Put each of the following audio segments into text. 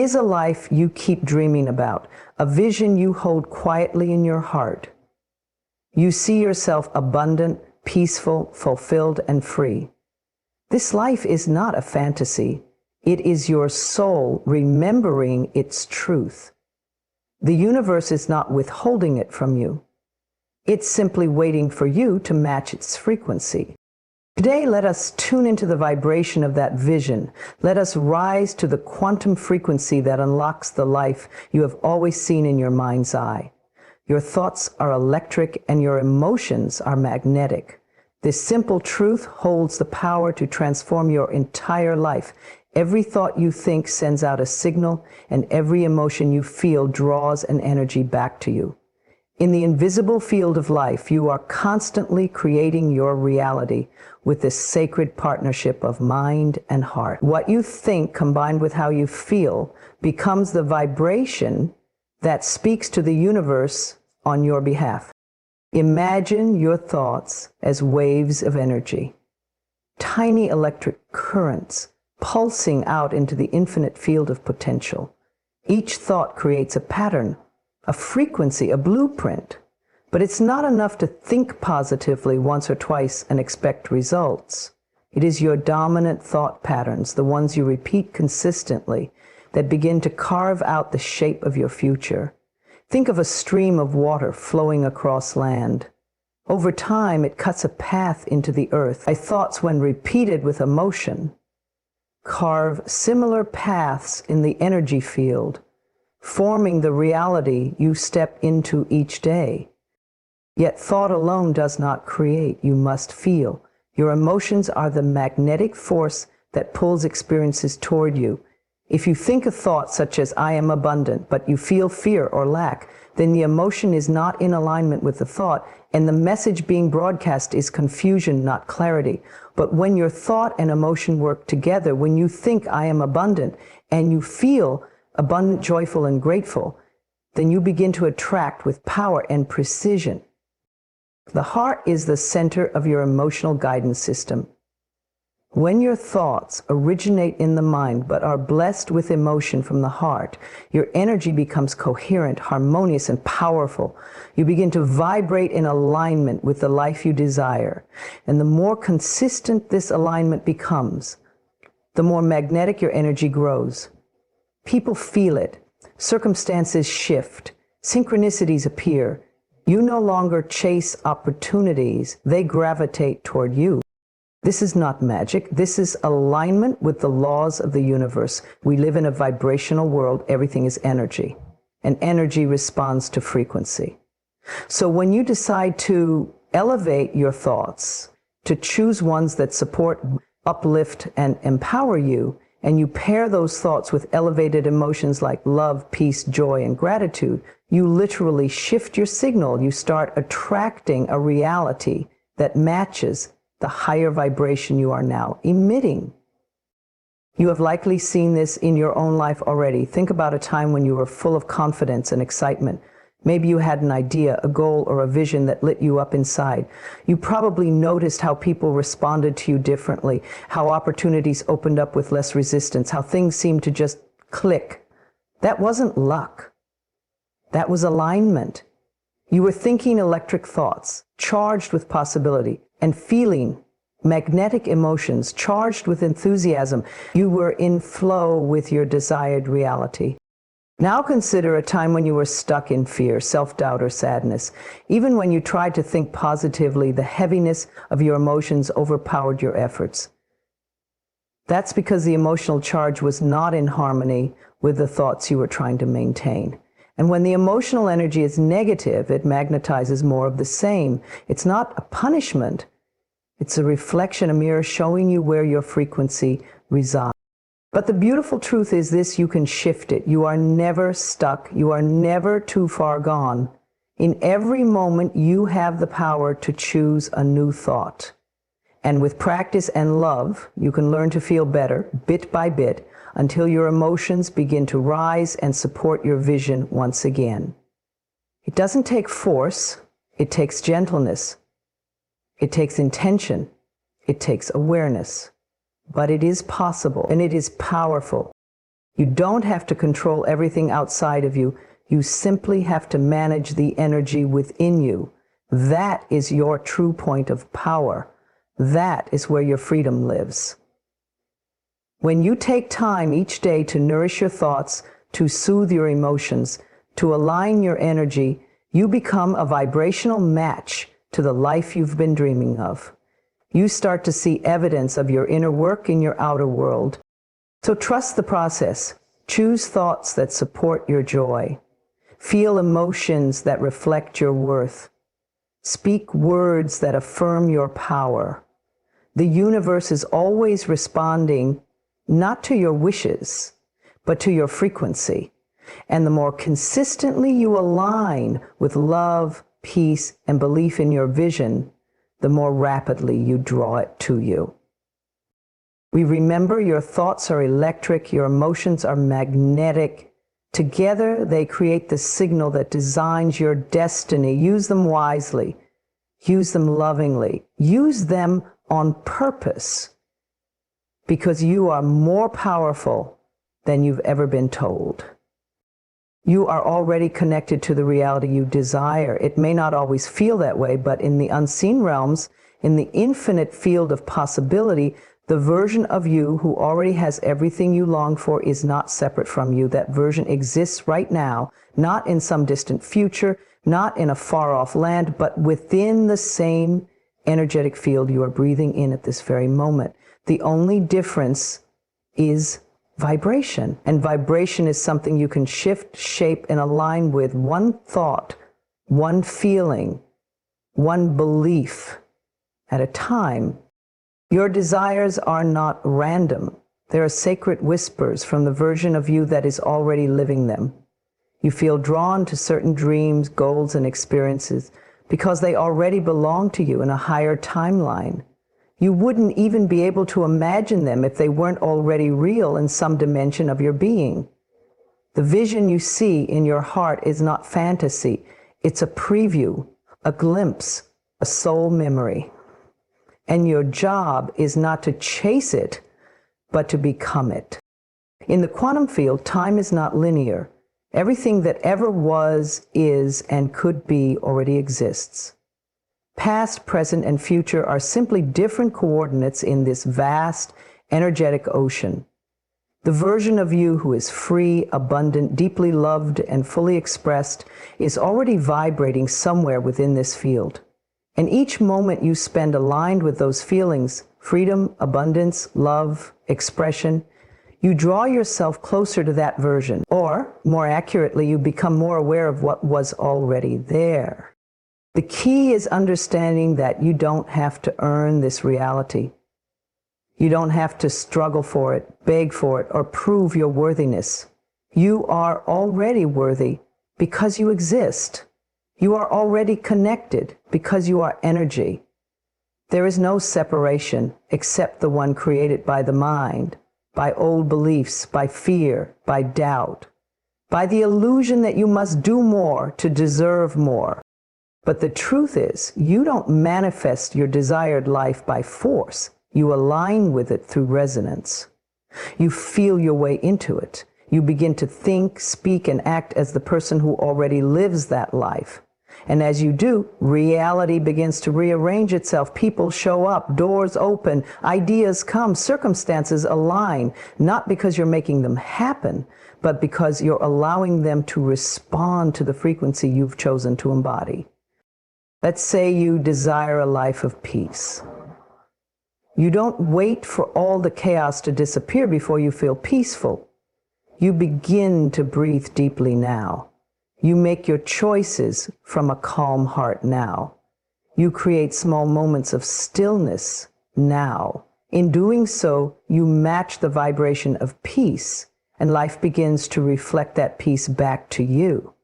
is a life you keep dreaming about, a vision you hold quietly in your heart. You see yourself abundant, peaceful, fulfilled, and free. This life is not a fantasy. It is your soul remembering its truth. The universe is not withholding it from you. It's simply waiting for you to match its frequency. Today, let us tune into the vibration of that vision. Let us rise to the quantum frequency that unlocks the life you have always seen in your mind's eye. Your thoughts are electric and your emotions are magnetic. This simple truth holds the power to transform your entire life. Every thought you think sends out a signal, and every emotion you feel draws an energy back to you. In the invisible field of life, you are constantly creating your reality with this sacred partnership of mind and heart. What you think combined with how you feel becomes the vibration that speaks to the universe on your behalf. Imagine your thoughts as waves of energy, tiny electric currents pulsing out into the infinite field of potential. Each thought creates a pattern, a frequency, a blueprint. But it's not enough to think positively once or twice and expect results. It is your dominant thought patterns, the ones you repeat consistently, that begin to carve out the shape of your future. Think of a stream of water flowing across land. Over time, it cuts a path into the earth. My thoughts, when repeated with emotion, carve similar paths in the energy field, forming the reality you step into each day. Yet thought alone does not create. You must feel. Your emotions are the magnetic force that pulls experiences toward you. If you think a thought such as "I am abundant," but you feel fear or lack, then the emotion is not in alignment with the thought, and the message being broadcast is confusion, not clarity. But when your thought and emotion work together, when you think "I am abundant," and you feel abundant, joyful, and grateful, then you begin to attract with power and precision. The heart is the center of your emotional guidance system. When your thoughts originate in the mind but are blessed with emotion from the heart, your energy becomes coherent, harmonious, and powerful. You begin to vibrate in alignment with the life you desire. And the more consistent this alignment becomes, the more magnetic your energy grows. People feel it. Circumstances shift. Synchronicities appear. You no longer chase opportunities. They gravitate toward you. This is not magic. This is alignment with the laws of the universe. We live in a vibrational world. Everything is energy, and energy responds to frequency. So when you decide to elevate your thoughts, to choose ones that support, uplift, and empower you, and you pair those thoughts with elevated emotions like love, peace, joy, and gratitude, you literally shift your signal. You start attracting a reality that matches the higher vibration you are now emitting. You have likely seen this in your own life already. Think about a time when you were full of confidence and excitement. Maybe you had an idea, a goal, or a vision that lit you up inside. You probably noticed how people responded to you differently, how opportunities opened up with less resistance, how things seemed to just click. That wasn't luck. That was alignment. You were thinking electric thoughts, charged with possibility, and feeling magnetic emotions, charged with enthusiasm. You were in flow with your desired reality. Now consider a time when you were stuck in fear, self-doubt, or sadness. Even when you tried to think positively, the heaviness of your emotions overpowered your efforts. That's because the emotional charge was not in harmony with the thoughts you were trying to maintain. And when the emotional energy is negative, it magnetizes more of the same. It's not a punishment. It's a reflection, a mirror showing you where your frequency resides. But the beautiful truth is this: you can shift it. You are never stuck. You are never too far gone. In every moment, you have the power to choose a new thought. And with practice and love, you can learn to feel better, bit by bit, until your emotions begin to rise and support your vision once again. It doesn't take force. It takes gentleness. It takes intention. It takes awareness. But it is possible, and it is powerful. You don't have to control everything outside of you. You simply have to manage the energy within you. That is your true point of power. That is where your freedom lives. When you take time each day to nourish your thoughts, to soothe your emotions, to align your energy, you become a vibrational match to the life you've been dreaming of. You start to see evidence of your inner work in your outer world. So trust the process. Choose thoughts that support your joy. Feel emotions that reflect your worth. Speak words that affirm your power. The universe is always responding not to your wishes, but to your frequency. And the more consistently you align with love, peace, and belief in your vision, the more rapidly you draw it to you. We remember your thoughts are electric, your emotions are magnetic. Together, they create the signal that designs your destiny. Use them wisely. Use them lovingly. Use them on purpose, because you are more powerful than you've ever been told. You are already connected to the reality you desire. It may not always feel that way, but in the unseen realms, in the infinite field of possibility, the version of you who already has everything you long for is not separate from you. That version exists right now, not in some distant future, not in a far-off land, but within the same energetic field you are breathing in at this very moment. The only difference is vibration. And vibration is something you can shift, shape, and align with one thought, one feeling, one belief at a time. Your desires are not random. They are sacred whispers from the version of you that is already living them. You feel drawn to certain dreams, goals, and experiences because they already belong to you in a higher timeline. You wouldn't even be able to imagine them if they weren't already real in some dimension of your being. The vision you see in your heart is not fantasy. It's a preview, a glimpse, a soul memory. And your job is not to chase it, but to become it. In the quantum field, time is not linear. Everything that ever was, is, and could be already exists. Past, present, and future are simply different coordinates in this vast, energetic ocean. The version of you who is free, abundant, deeply loved, and fully expressed is already vibrating somewhere within this field. And each moment you spend aligned with those feelings, freedom, abundance, love, expression, you draw yourself closer to that version. Or, more accurately, you become more aware of what was already there. The key is understanding that you don't have to earn this reality. You don't have to struggle for it, beg for it, or prove your worthiness. You are already worthy because you exist. You are already connected because you are energy. There is no separation except the one created by the mind, by old beliefs, by fear, by doubt, by the illusion that you must do more to deserve more. But the truth is, you don't manifest your desired life by force. You align with it through resonance. You feel your way into it. You begin to think, speak, and act as the person who already lives that life. And as you do, reality begins to rearrange itself. People show up, doors open, ideas come, circumstances align, not because you're making them happen, but because you're allowing them to respond to the frequency you've chosen to embody. Let's say you desire a life of peace. You don't wait for all the chaos to disappear before you feel peaceful. You begin to breathe deeply now. You make your choices from a calm heart now. You create small moments of stillness now. In doing so, you match the vibration of peace, and life begins to reflect that peace back to you.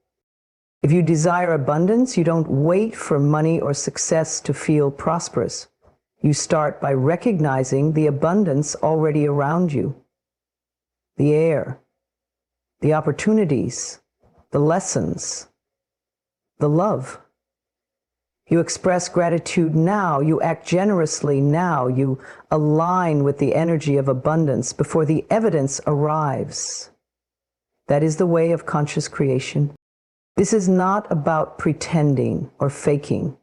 If you desire abundance, you don't wait for money or success to feel prosperous. You start by recognizing the abundance already around you. The air, the opportunities, the lessons, the love. You express gratitude now. You act generously now. You align with the energy of abundance before the evidence arrives. That is the way of conscious creation. This is not about pretending or faking.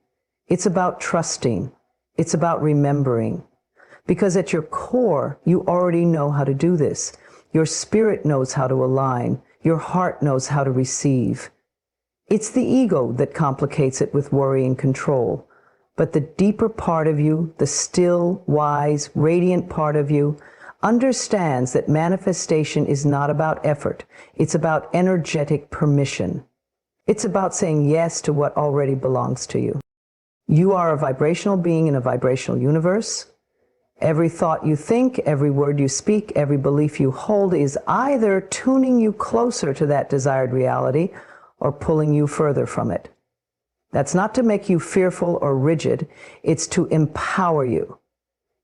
It's about trusting. It's about remembering. Because at your core, you already know how to do this. Your spirit knows how to align. Your heart knows how to receive. It's the ego that complicates it with worry and control. But the deeper part of you, the still, wise, radiant part of you, understands that manifestation is not about effort. It's about energetic permission. It's about saying yes to what already belongs to you. You are a vibrational being in a vibrational universe. Every thought you think, every word you speak, every belief you hold is either tuning you closer to that desired reality or pulling you further from it. That's not to make you fearful or rigid. It's to empower you,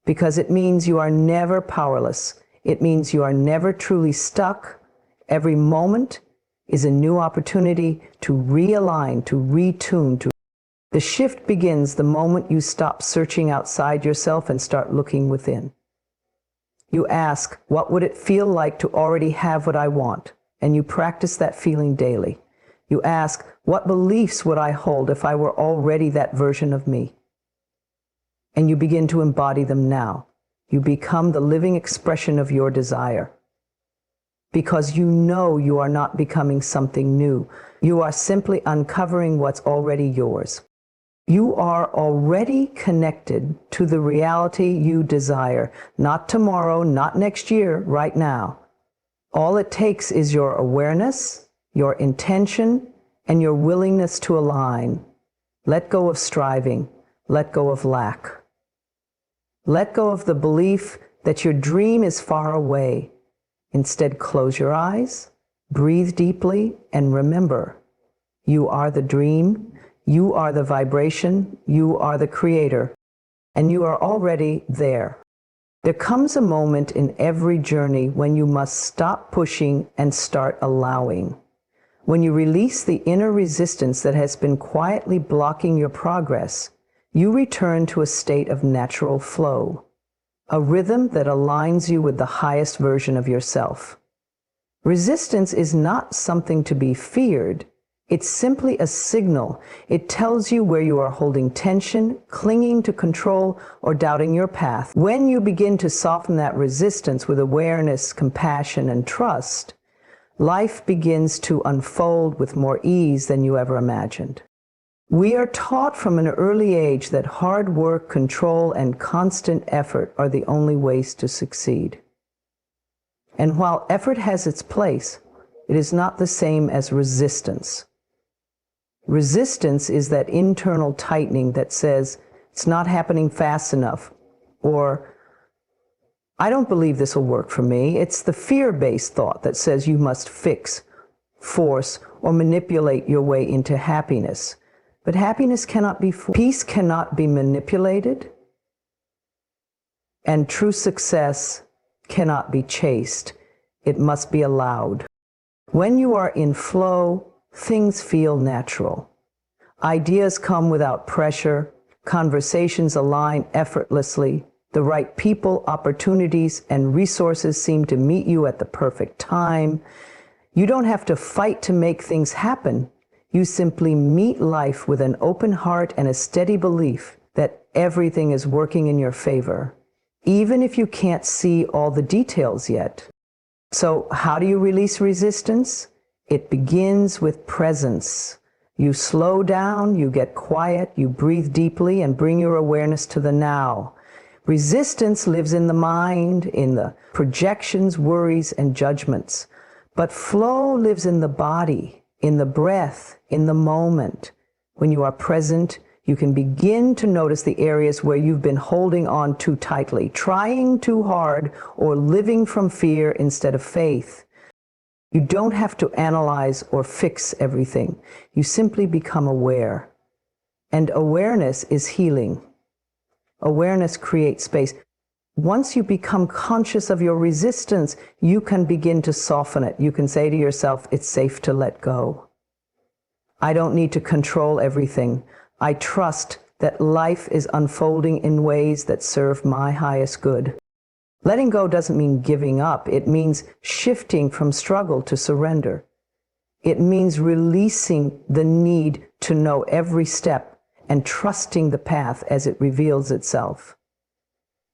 because it means you are never powerless. It means you are never truly stuck. Every moment is a new opportunity to realign, to retune. The shift begins the moment you stop searching outside yourself and start looking within. You ask, what would it feel like to already have what I want? And you practice that feeling daily. You ask, what beliefs would I hold if I were already that version of me? And you begin to embody them now. You become the living expression of your desire. Because you know you are not becoming something new. You are simply uncovering what's already yours. You are already connected to the reality you desire. Not tomorrow, not next year, right now. All it takes is your awareness, your intention, and your willingness to align. Let go of striving. Let go of lack. Let go of the belief that your dream is far away. Instead, close your eyes, breathe deeply, and remember, you are the dream, you are the vibration, you are the creator, and you are already there. There comes a moment in every journey when you must stop pushing and start allowing. When you release the inner resistance that has been quietly blocking your progress, you return to a state of natural flow, a rhythm that aligns you with the highest version of yourself. Resistance is not something to be feared. It's simply a signal. It tells you where you are holding tension, clinging to control, or doubting your path. When you begin to soften that resistance with awareness, compassion, and trust, life begins to unfold with more ease than you ever imagined. We are taught from an early age that hard work, control, and constant effort are the only ways to succeed. And while effort has its place, it is not the same as resistance. Resistance is that internal tightening that says, it's not happening fast enough, or I don't believe this will work for me. It's the fear-based thought that says you must fix, force, or manipulate your way into happiness. But happiness cannot be forced. Peace cannot be manipulated. And true success cannot be chased. It must be allowed. When you are in flow, things feel natural. Ideas come without pressure. Conversations align effortlessly. The right people, opportunities, and resources seem to meet you at the perfect time. You don't have to fight to make things happen. You simply meet life with an open heart and a steady belief that everything is working in your favor, even if you can't see all the details yet. So how do you release resistance? It begins with presence. You slow down, you get quiet, you breathe deeply, and bring your awareness to the now. Resistance lives in the mind, in the projections, worries, and judgments. But flow lives in the body, in the breath, in the moment. When you are present, you can begin to notice the areas where you've been holding on too tightly, trying too hard, or living from fear instead of faith. You don't have to analyze or fix everything. You simply become aware. And awareness is healing. Awareness creates space. Once you become conscious of your resistance, you can begin to soften it. You can say to yourself, it's safe to let go. I don't need to control everything. I trust that life is unfolding in ways that serve my highest good. Letting go doesn't mean giving up. It means shifting from struggle to surrender. It means releasing the need to know every step and trusting the path as it reveals itself.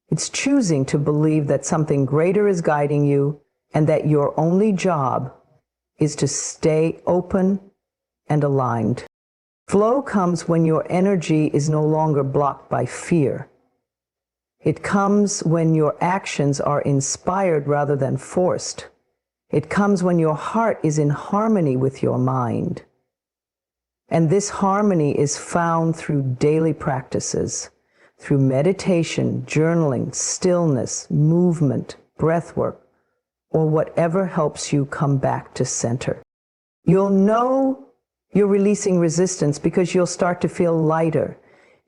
It's choosing to believe that something greater is guiding you and that your only job is to stay open and aligned. Flow comes when your energy is no longer blocked by fear. It comes when your actions are inspired rather than forced. It comes when your heart is in harmony with your mind. And this harmony is found through daily practices, through meditation, journaling, stillness, movement, breath work, or whatever helps you come back to center. You'll know you're releasing resistance because you'll start to feel lighter.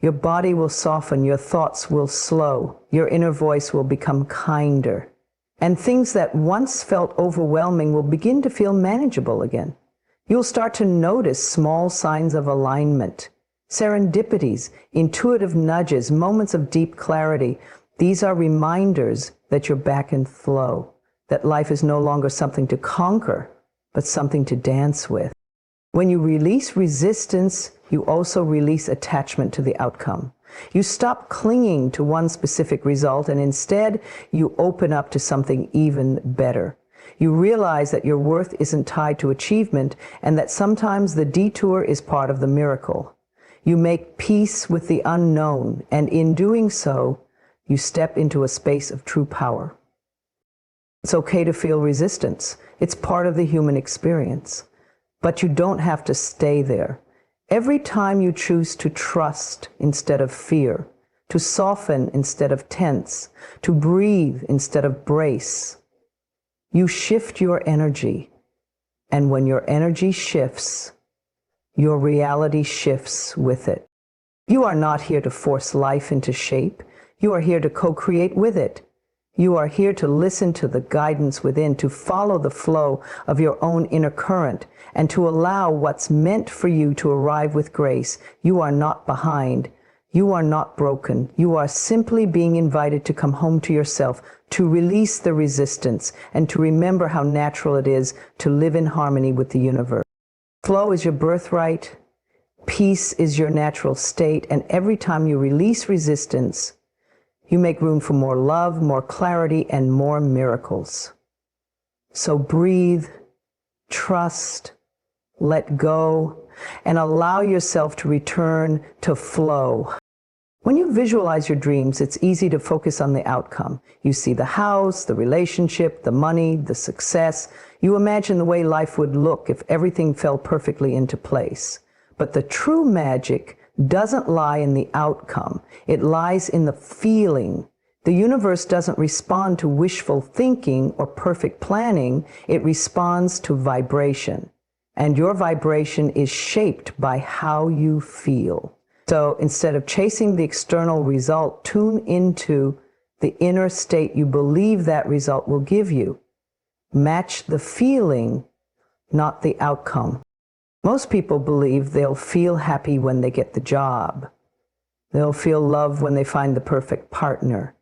Your body will soften, your thoughts will slow, your inner voice will become kinder. And things that once felt overwhelming will begin to feel manageable again. You'll start to notice small signs of alignment, serendipities, intuitive nudges, moments of deep clarity. These are reminders that you're back in flow, that life is no longer something to conquer, but something to dance with. When you release resistance, you also release attachment to the outcome. You stop clinging to one specific result and instead you open up to something even better. You realize that your worth isn't tied to achievement and that sometimes the detour is part of the miracle. You make peace with the unknown, and in doing so, you step into a space of true power. It's okay to feel resistance. It's part of the human experience. But you don't have to stay there. Every time you choose to trust instead of fear, to soften instead of tense, to breathe instead of brace, you shift your energy. And when your energy shifts, your reality shifts with it. You are not here to force life into shape. You are here to co-create with it. You are here to listen to the guidance within, to follow the flow of your own inner current, and to allow what's meant for you to arrive with grace. You are not behind. You are not broken. You are simply being invited to come home to yourself, to release the resistance, and to remember how natural it is to live in harmony with the universe. Flow is your birthright. Peace is your natural state, and every time you release resistance, you make room for more love, more clarity, and more miracles. So breathe, trust, let go, and allow yourself to return to flow. When you visualize your dreams, it's easy to focus on the outcome. You see the house, the relationship, the money, the success. You imagine the way life would look if everything fell perfectly into place. But the true magic doesn't lie in the outcome. It lies in the feeling. The universe doesn't respond to wishful thinking or perfect planning. It responds to vibration. And your vibration is shaped by how you feel. So instead of chasing the external result, tune into the inner state you believe that result will give you. Match the feeling, not the outcome. Most people believe they'll feel happy when they get the job. They'll feel love when they find the perfect partner.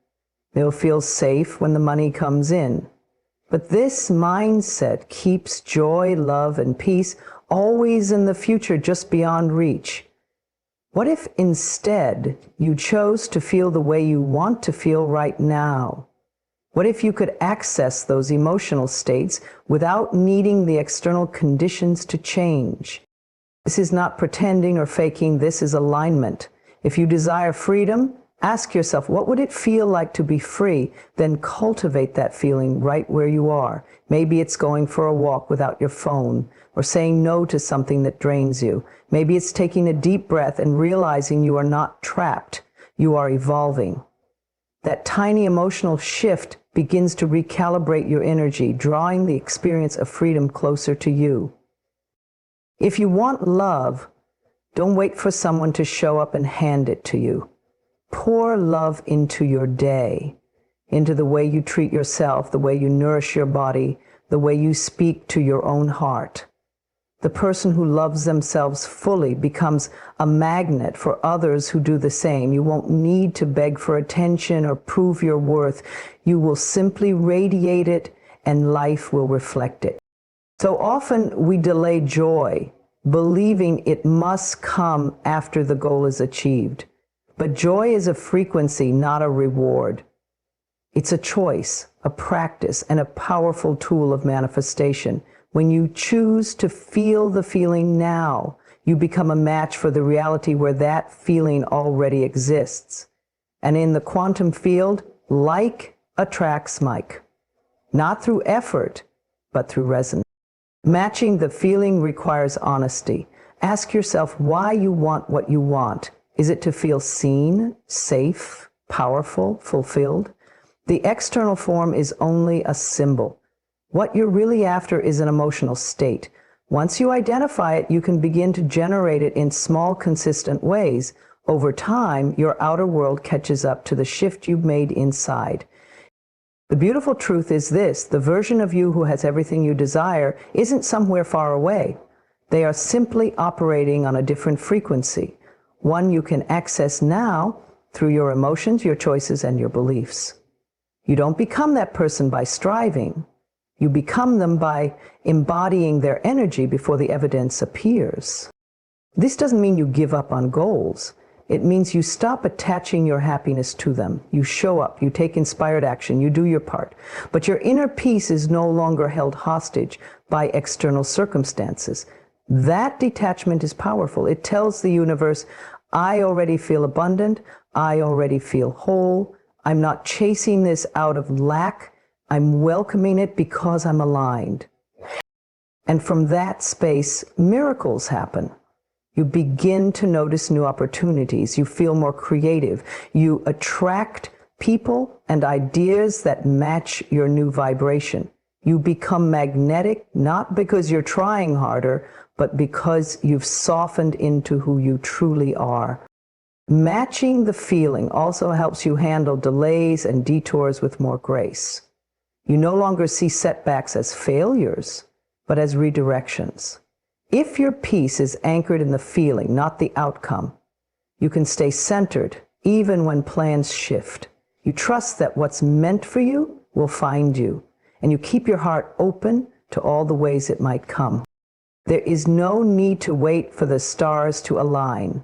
They'll feel safe when the money comes in. But this mindset keeps joy, love, and peace always in the future, just beyond reach. What if instead you chose to feel the way you want to feel right now? What if you could access those emotional states without needing the external conditions to change? This is not pretending or faking, this is alignment. If you desire freedom, ask yourself, what would it feel like to be free? Then cultivate that feeling right where you are. Maybe it's going for a walk without your phone, or saying no to something that drains you. Maybe it's taking a deep breath and realizing you are not trapped, you are evolving. That tiny emotional shift begins to recalibrate your energy, drawing the experience of freedom closer to you. If you want love, don't wait for someone to show up and hand it to you. Pour love into your day, into the way you treat yourself, the way you nourish your body, the way you speak to your own heart. The person who loves themselves fully becomes a magnet for others who do the same. You won't need to beg for attention or prove your worth. You will simply radiate it, and life will reflect it. So often we delay joy, believing it must come after the goal is achieved. But joy is a frequency, not a reward. It's a choice, a practice, and a powerful tool of manifestation. When you choose to feel the feeling now, you become a match for the reality where that feeling already exists. And in the quantum field, like attracts like. Not through effort, but through resonance. Matching the feeling requires honesty. Ask yourself why you want what you want. Is it to feel seen, safe, powerful, fulfilled? The external form is only a symbol. What you're really after is an emotional state. Once you identify it, you can begin to generate it in small, consistent ways. Over time, your outer world catches up to the shift you've made inside. The beautiful truth is this: the version of you who has everything you desire isn't somewhere far away. They are simply operating on a different frequency, one you can access now through your emotions, your choices, and your beliefs. You don't become that person by striving. You become them by embodying their energy before the evidence appears. This doesn't mean you give up on goals. It means you stop attaching your happiness to them. You show up, you take inspired action, you do your part. But your inner peace is no longer held hostage by external circumstances. That detachment is powerful. It tells the universe, I already feel abundant, I already feel whole, I'm not chasing this out of lack, I'm welcoming it because I'm aligned. And from that space, miracles happen. You begin to notice new opportunities. You feel more creative. You attract people and ideas that match your new vibration. You become magnetic, not because you're trying harder, but because you've softened into who you truly are. Matching the feeling also helps you handle delays and detours with more grace. You no longer see setbacks as failures, but as redirections. If your peace is anchored in the feeling, not the outcome, you can stay centered even when plans shift. You trust that what's meant for you will find you, and you keep your heart open to all the ways it might come. There is no need to wait for the stars to align.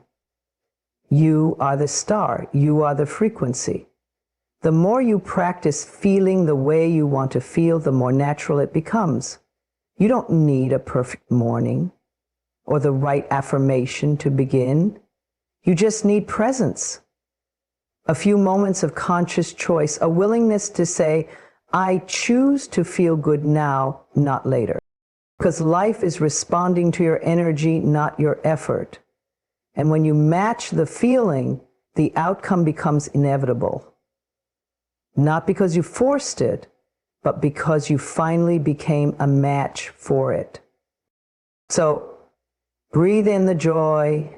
You are the star. You are the frequency. The more you practice feeling the way you want to feel, the more natural it becomes. You don't need a perfect morning or the right affirmation to begin. You just need presence. A few moments of conscious choice, a willingness to say, I choose to feel good now, not later. Because life is responding to your energy, not your effort. And when you match the feeling, the outcome becomes inevitable. Not because you forced it, but because you finally became a match for it. So, breathe in the joy,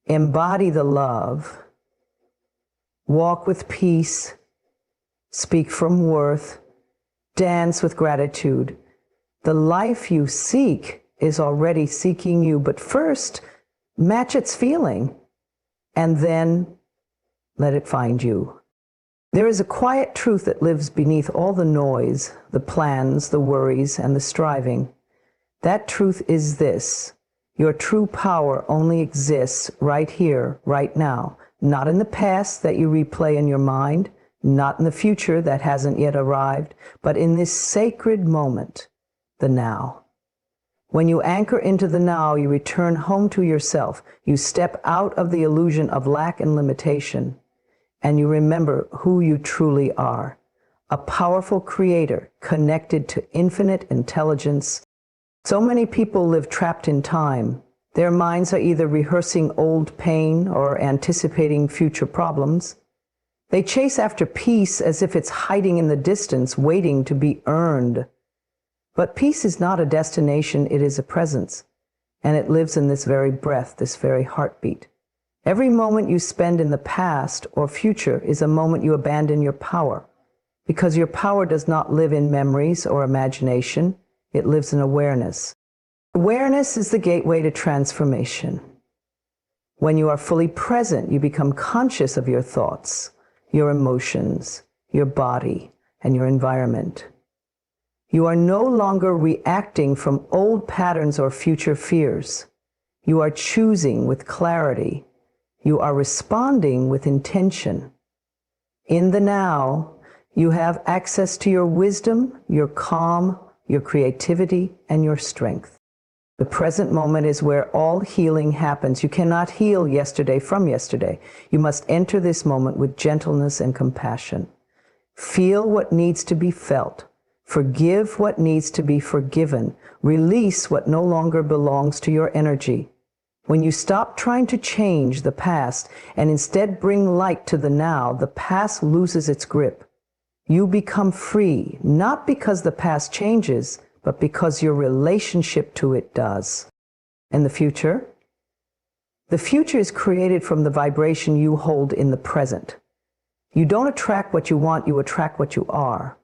embody the love, walk with peace, speak from worth, dance with gratitude. The life you seek is already seeking you, but first, match its feeling, and then let it find you. There is a quiet truth that lives beneath all the noise, the plans, the worries, and the striving. That truth is this: your true power only exists right here, right now, not in the past that you replay in your mind, not in the future that hasn't yet arrived, but in this sacred moment, the now. When you anchor into the now, you return home to yourself. You step out of the illusion of lack and limitation, and you remember who you truly are: a powerful creator connected to infinite intelligence. So many people live trapped in time. Their minds are either rehearsing old pain or anticipating future problems. They chase after peace as if it's hiding in the distance, waiting to be earned. But peace is not a destination, it is a presence. And it lives in this very breath, this very heartbeat. Every moment you spend in the past or future is a moment you abandon your power. Because your power does not live in memories or imagination, it lives in awareness. Awareness is the gateway to transformation. When you are fully present, you become conscious of your thoughts, your emotions, your body, and your environment. You are no longer reacting from old patterns or future fears. You are choosing with clarity. You are responding with intention. In the now, you have access to your wisdom, your calm, your creativity, and your strength. The present moment is where all healing happens. You cannot heal yesterday from yesterday. You must enter this moment with gentleness and compassion. Feel what needs to be felt. Forgive what needs to be forgiven. Release what no longer belongs to your energy. When you stop trying to change the past and instead bring light to the now, the past loses its grip. You become free, not because the past changes, but because your relationship to it does. And the future? The future is created from the vibration you hold in the present. You don't attract what you want, you attract what you are.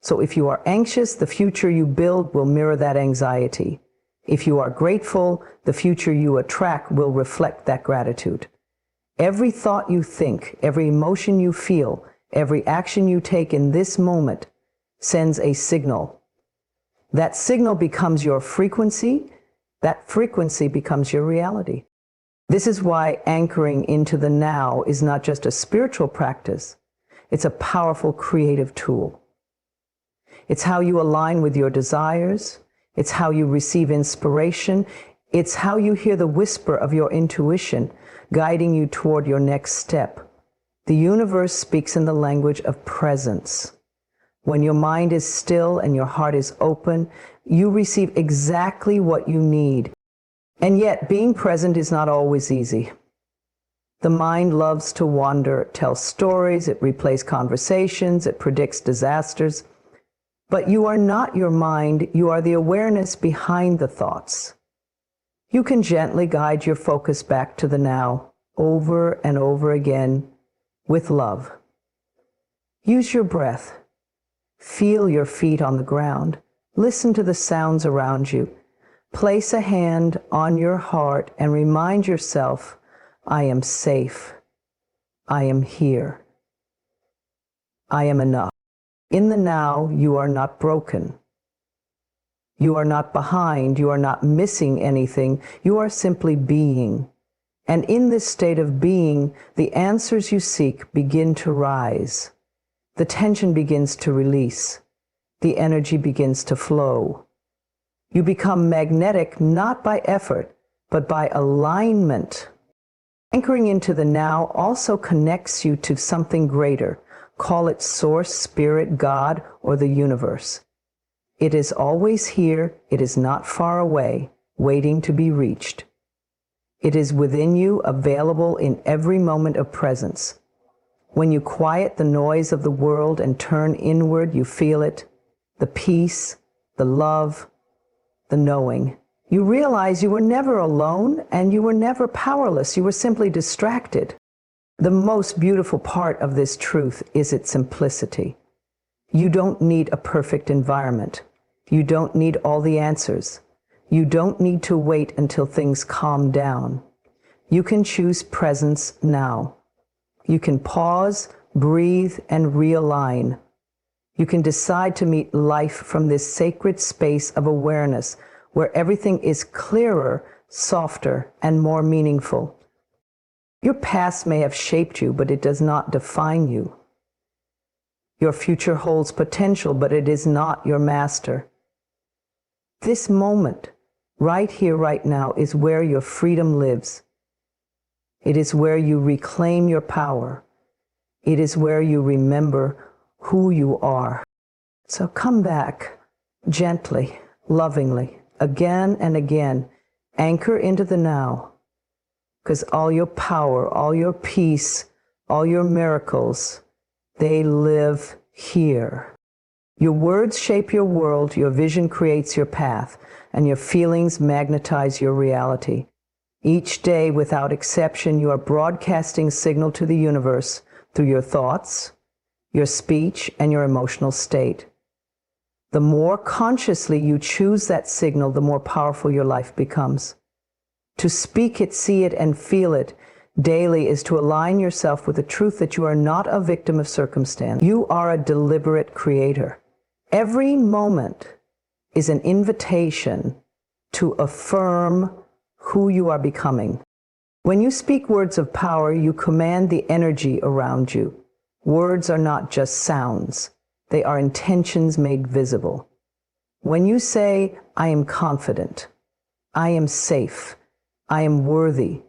So if you are anxious, the future you build will mirror that anxiety. If you are grateful, the future you attract will reflect that gratitude. Every thought you think, every emotion you feel, every action you take in this moment sends a signal. That signal becomes your frequency. That frequency becomes your reality. This is why anchoring into the now is not just a spiritual practice. It's a powerful creative tool. It's how you align with your desires. It's how you receive inspiration. It's how you hear the whisper of your intuition, guiding you toward your next step. The universe speaks in the language of presence. When your mind is still and your heart is open, you receive exactly what you need. And yet, being present is not always easy. The mind loves to wander, it tells stories, it replays conversations, it predicts disasters. But you are not your mind, you are the awareness behind the thoughts. You can gently guide your focus back to the now, over and over again, with love. Use your breath. Feel your feet on the ground. Listen to the sounds around you. Place a hand on your heart and remind yourself, I am safe. I am here. I am enough. In the now, you are not broken. You are not behind. You are not missing anything. You are simply being. And in this state of being, the answers you seek begin to rise. The tension begins to release. The energy begins to flow. You become magnetic not by effort, but by alignment. Anchoring into the now also connects you to something greater. Call it Source, Spirit, God, or the universe. It is always here. It is not far away, waiting to be reached. It is within you, available in every moment of presence. When you quiet the noise of the world and turn inward, you feel it, the peace, the love, the knowing. You realize you were never alone and you were never powerless. You were simply distracted. The most beautiful part of this truth is its simplicity. You don't need a perfect environment. You don't need all the answers. You don't need to wait until things calm down. You can choose presence now. You can pause, breathe, and realign. You can decide to meet life from this sacred space of awareness where everything is clearer, softer, and more meaningful. Your past may have shaped you, but it does not define you. Your future holds potential, but it is not your master. This moment, right here, right now, is where your freedom lives. It is where you reclaim your power. It is where you remember who you are. So come back gently, lovingly, again and again. Anchor into the now, because all your power, all your peace, all your miracles, they live here. Your words shape your world, your vision creates your path, and your feelings magnetize your reality. Each day, without exception, you are broadcasting signal to the universe through your thoughts, your speech, and your emotional state. The more consciously you choose that signal, the more powerful your life becomes. To speak it, see it, and feel it daily is to align yourself with the truth that you are not a victim of circumstance. You are a deliberate creator. Every moment is an invitation to affirm who you are becoming. When you speak words of power, you command the energy around you. Words are not just sounds. They are intentions made visible. When you say, I am confident, I am safe, I am worthy,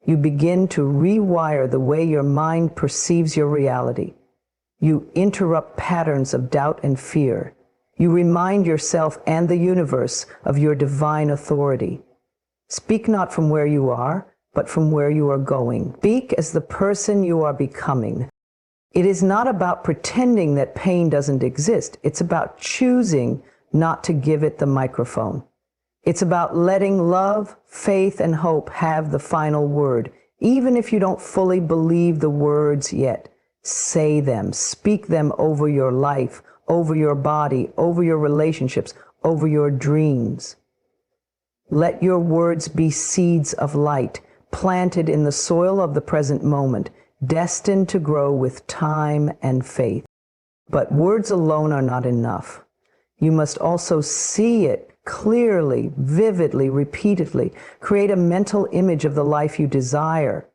you begin to rewire the way your mind perceives your reality. You interrupt patterns of doubt and fear. You remind yourself and the universe of your divine authority. Speak not from where you are, but from where you are going. Speak as the person you are becoming. It is not about pretending that pain doesn't exist. It's about choosing not to give it the microphone. It's about letting love, faith, and hope have the final word. Even if you don't fully believe the words yet, say them, speak them over your life, over your body, over your relationships, over your dreams. Let your words be seeds of light, planted in the soil of the present moment, destined to grow with time and faith. But words alone are not enough. You must also see it clearly, vividly, repeatedly. Create a mental image of the life you desire.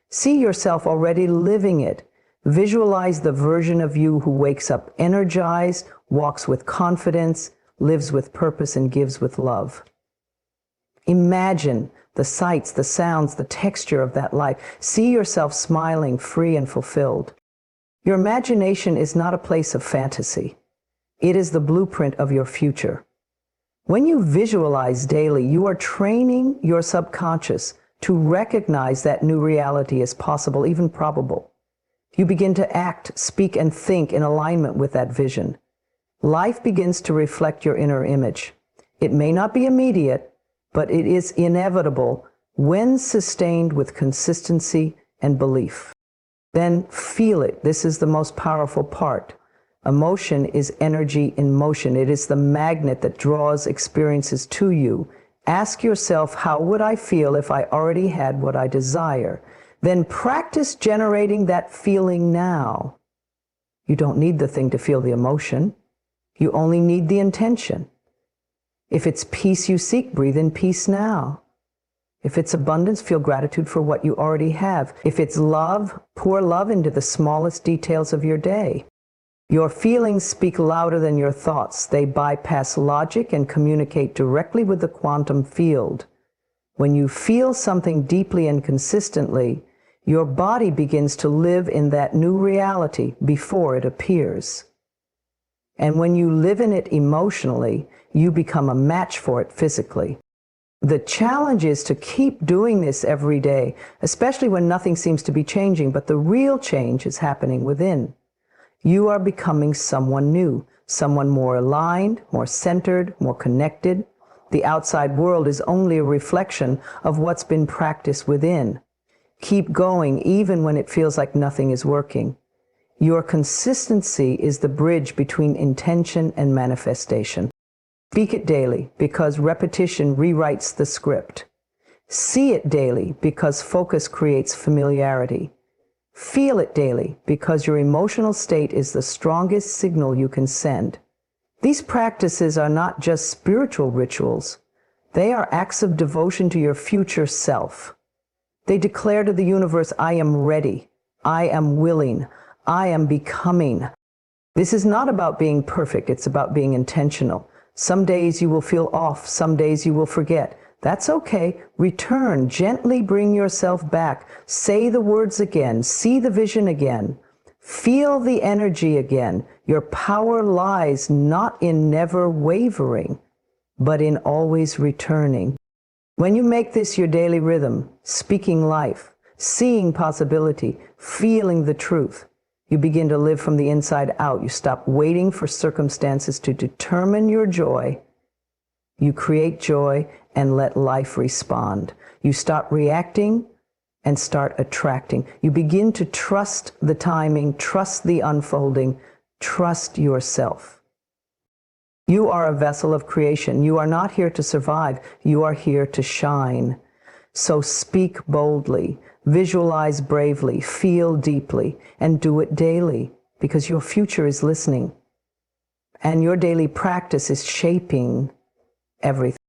See yourself already living it. Visualize the version of you who wakes up energized, walks with confidence, lives with purpose, and gives with love. Imagine the sights, the sounds, the texture of that life. See yourself smiling, free and fulfilled. Your imagination is not a place of fantasy. It is the blueprint of your future. When you visualize daily, you are training your subconscious to recognize that new reality is possible, even probable. You begin to act, speak, and think in alignment with that vision. Life begins to reflect your inner image. It may not be immediate, but it is inevitable when sustained with consistency and belief. Then feel it. This is the most powerful part. Emotion is energy in motion. It is the magnet that draws experiences to you. Ask yourself, how would I feel if I already had what I desire? Then practice generating that feeling now. You don't need the thing to feel the emotion. You only need the intention. If it's peace you seek, breathe in peace now. If it's abundance, feel gratitude for what you already have. If it's love, pour love into the smallest details of your day. Your feelings speak louder than your thoughts. They bypass logic and communicate directly with the quantum field. When you feel something deeply and consistently, your body begins to live in that new reality before it appears. And when you live in it emotionally, you become a match for it physically. The challenge is to keep doing this every day, especially when nothing seems to be changing, but the real change is happening within. You are becoming someone new, someone more aligned, more centered, more connected. The outside world is only a reflection of what's been practiced within. Keep going even when it feels like nothing is working. Your consistency is the bridge between intention and manifestation. Speak it daily because repetition rewrites the script. See it daily because focus creates familiarity. Feel it daily because your emotional state is the strongest signal you can send. These practices are not just spiritual rituals. They are acts of devotion to your future self. They declare to the universe, I am ready, I am willing, I am becoming. This is not about being perfect, it's about being intentional. Some days you will feel off, some days you will forget. That's okay. Return, gently bring yourself back. Say the words again, see the vision again. Feel the energy again. Your power lies not in never wavering, but in always returning. When you make this your daily rhythm, speaking life, seeing possibility, feeling the truth, you begin to live from the inside out. You stop waiting for circumstances to determine your joy. You create joy and let life respond. You stop reacting and start attracting. You begin to trust the timing, trust the unfolding, trust yourself. You are a vessel of creation. You are not here to survive. You are here to shine. So speak boldly, visualize bravely, feel deeply, and do it daily, because your future is listening. And your daily practice is shaping everything.